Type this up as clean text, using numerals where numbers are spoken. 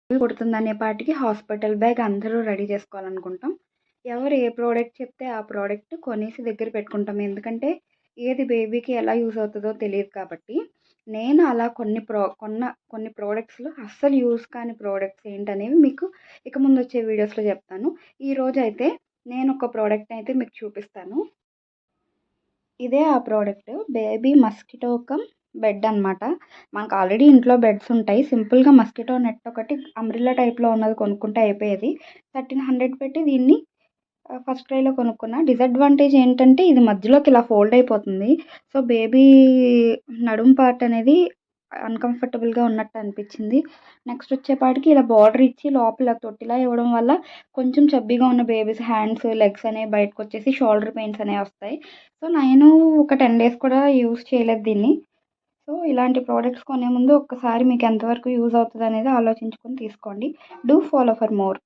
పుడుతుందనే పాటికి hospital bag అందరూ ready చేసుకోవాలనుకుంటాం. ఎవరు ఏ ప్రోడక్ట్ చెప్తే ఆ ప్రోడక్ట్ కొనేసి దగ్గర పెట్టుకుంటాం. ఎందుకంటే ఏది బేబీకి ఎలా యూజ్ అవుతదో తెలీదు కాబట్టి. నేను అలా కొన్ని ప్రోడక్ట్స్‌లో అస్సలు యూజ్ కాని ప్రోడక్ట్స్ ఏంటనేవి మీకు ఇక ముందొచ్చే వీడియోస్‌లో చెప్తాను. ఈరోజైతే నేనొక ప్రోడక్ట్‌నయితే మీకు చూపిస్తాను. ఇదే ఆ product. Baby mosquito cum bed అనమాట. మనకు ఆల్రెడీ ఇంట్లో బెడ్స్ ఉంటాయి. సింపుల్‌గా మస్కిటో నెట్ ఒకటి అంబ్రెల్లా టైప్‌లో ఉన్నది కొనుక్కుంటే అయిపోయేది. 1300 పెట్టి దీన్ని ఫస్ట్ క్రైలో కొనుక్కున్నా. డిసడ్వాంటేజ్ ఏంటంటే ఇది మధ్యలోకి ఇలా ఫోల్డ్ అయిపోతుంది. సో, బేబీ నడుము పార్ట్ అనేది అన్‌కంఫర్టబుల్‌గా ఉన్నట్టు అనిపించింది. నెక్స్ట్ వచ్చేపాటికి ఇలా బార్డర్ ఇచ్చి లోపల తొట్టిలా ఇవ్వడం వల్ల కొంచెం చబ్బీగా ఉన్న బేబీస్ హ్యాండ్స్, లెగ్స్ అనేవి బయటకొచ్చేసి షోల్డర్ పెయిన్స్ అనేవి వస్తాయి. సో, నేను ఒక 10 డేస్ కూడా యూజ్ చేయలేదు దీన్ని. సో, ఇలాంటి ప్రోడక్ట్స్ కొనే ముందు ఒక్కసారి మీకు ఎంతవరకు యూజ్ అవుతదనేది ఆలోచించుకొని తీసుకోండి. Do follow for more.